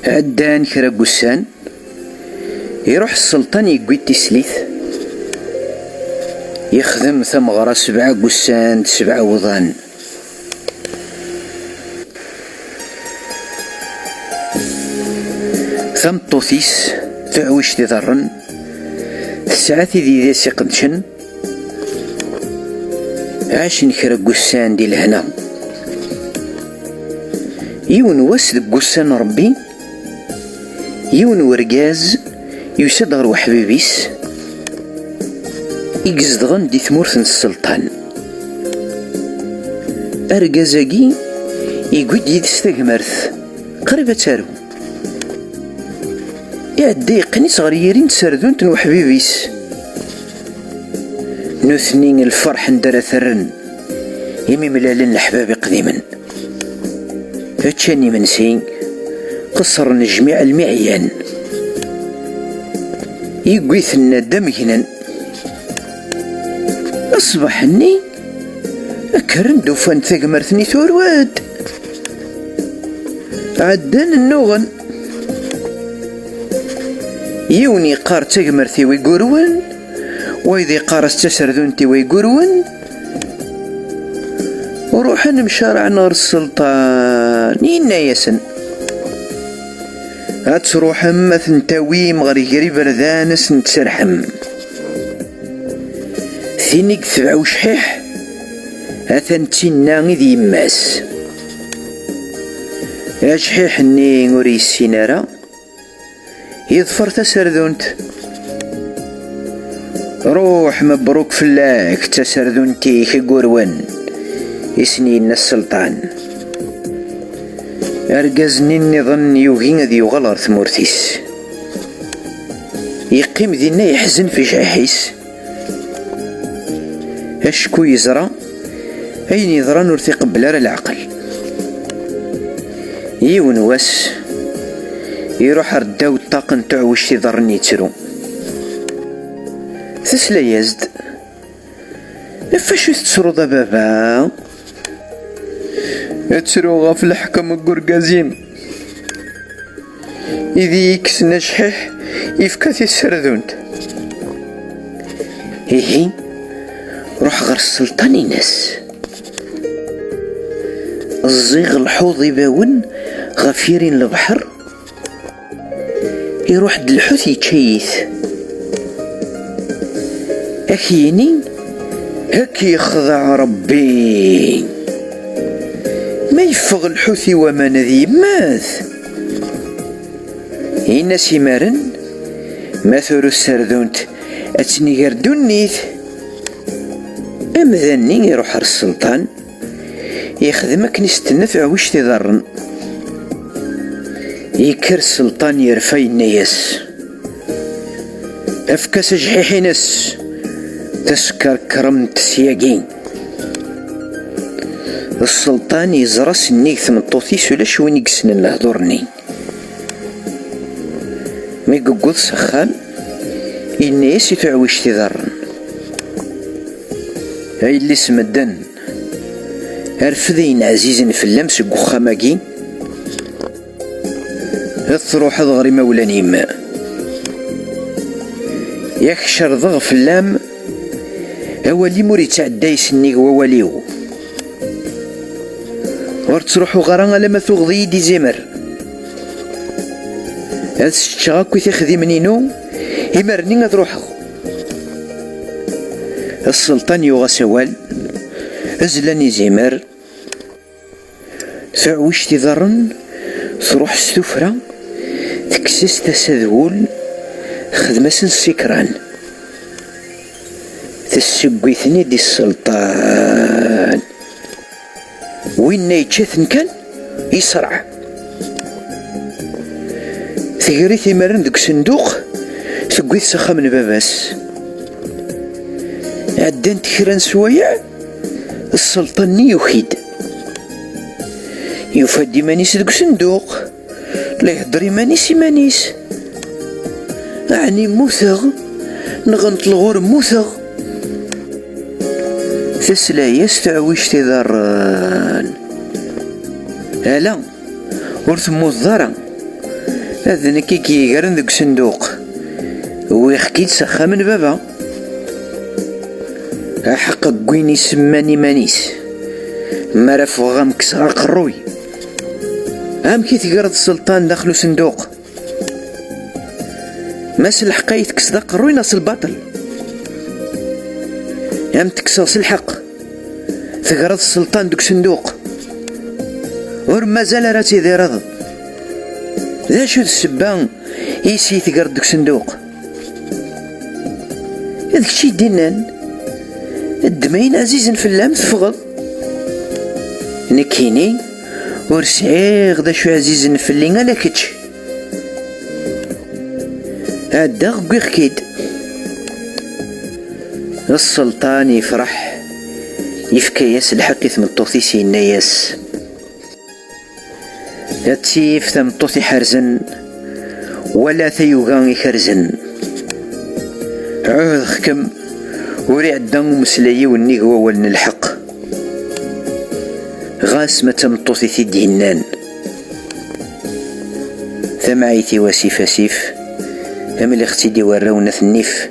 عدان كرا قسان يروح السلطان يقوي تسليث يخدم ثمغرة 7 قسان 7 وضان. ثم طوثيس تعويش تضرن ساعات ذي سيقدشن عاشن كرا قسان دي لهنا يون واسد قسان ربي يون ورقاز يسد غير وحبيبيس يقصدغن دي ثمورث السلطان أرقازاقي يقود يدستغمرث قريبة تارو يعدي يقني صغيرين تسردون تنو حبيبيس نثنين الفرح ندرى ثرن يمي ملالن الحباب قديما هاتشاني منسي قصر جميع المعيان يقويث الندم هنا أصبحني أكرن دوفان ثقمرثني ثورواد عدان النوغن يوني قار تقمرثي ويقورون وإذا قار استسردونتي ويقورون وروح نمشارع نار السلطان إنا يسن هاتروح مثل تاويم غريقري بردانس نتسرحم ثينيك 7 وشحيح هاثن تينا ذي يماس يا شحيح ني غوري السينارة يظفر تسردونت روح مبروك فلاك تسردونتي كقوروان يسنين السلطان أرقزني النظن يوغين ذي يغلر ثمورتيس يقيم ذينا يحزن في شاحيس أشكو يزرى أين يزرى نورثي قبل العقل يون واس يروح رداو الطاقن تعوش تضرني ترو تسلا يزد فاش تسرو ذا بابا تسرو غاف الحكم القرقازيم إذي يكسنا شحيح يفكاثي السردونت هي روح غير السلطان ناس الزيغ الحوض يباون غفيرين البحر يروح دالحوث يتشيث أكيني هكي يخضع ربي ما يفغ الحوثي وما نذي ماث إنا سيمارن ما ثورو السردونت أتني غردون نيث أمذني يروح السلطان يخدمك نستنفع وش تضرن يكر السلطان يرفي النياس أفكس جحيحي ناس تسكر كرمت سياقين السلطان يزرس النيث من طوثيس ولا شوين يقسن الهدورني ميقود سخان الناس يفعوش تضرن هاي اللي سمدن هرفذين عزيزين في اللمس قخاماقين الثروح ضغري مولاني ما يكشر ضغ في اللام أولي موري تعداي سني ووليو ورتروحو غران لما ثغضي دي زمر هاد الشغاكو تخذي منينو يمرني غتروحو السلطان يوغا سوال أزلاني زمر تعويش تضرن تروح السفرة تكسس تسذول خدمة السكران تسقيثني دي السلطان وين يتشاثن كان يسرع ثقري ثمرن دك صندوق سقيث سخا من باباس عدان تكران سوايع السلطان يوخيد يفدي مانيس دك صندوق لا يهدري مانيس مانيس أعني موثغ نغنط الغور موثغ تسلا يستعويش تضرن هلا ورث موضرة هذا كي يقرن ذوك صندوق ويحكي تسخى من بابا حق قويني سماني مانيس ما رافو غام كسر قروي عام كي تقرد السلطان داخلو صندوق ماس الحقاية تكسر قروي ناس الباطل عام تكسر الحق تقرد السلطان دوك صندوق ور مازال راتي ذي رض ذا شو السبان يسي تقرد دوك صندوق هذاك الشي دينان الدمين عزيز في اللام تفغض نكيني ورسعيغ ذا شو عزيز في اللي على كتش هادا غير كيد السلطان يفرح يفكى ياس الحق ثمنطوثي سينا ياس هاتيف ثمنطوثي حرزن ولا ثيوغان يخرزن عوض خكم وري عدان مسلاي والنيغوا ولن الحق غاس ما تمطوثي في دينان ثمعيتي وسيف سيف هم اللي اختي دي وراونا في النيف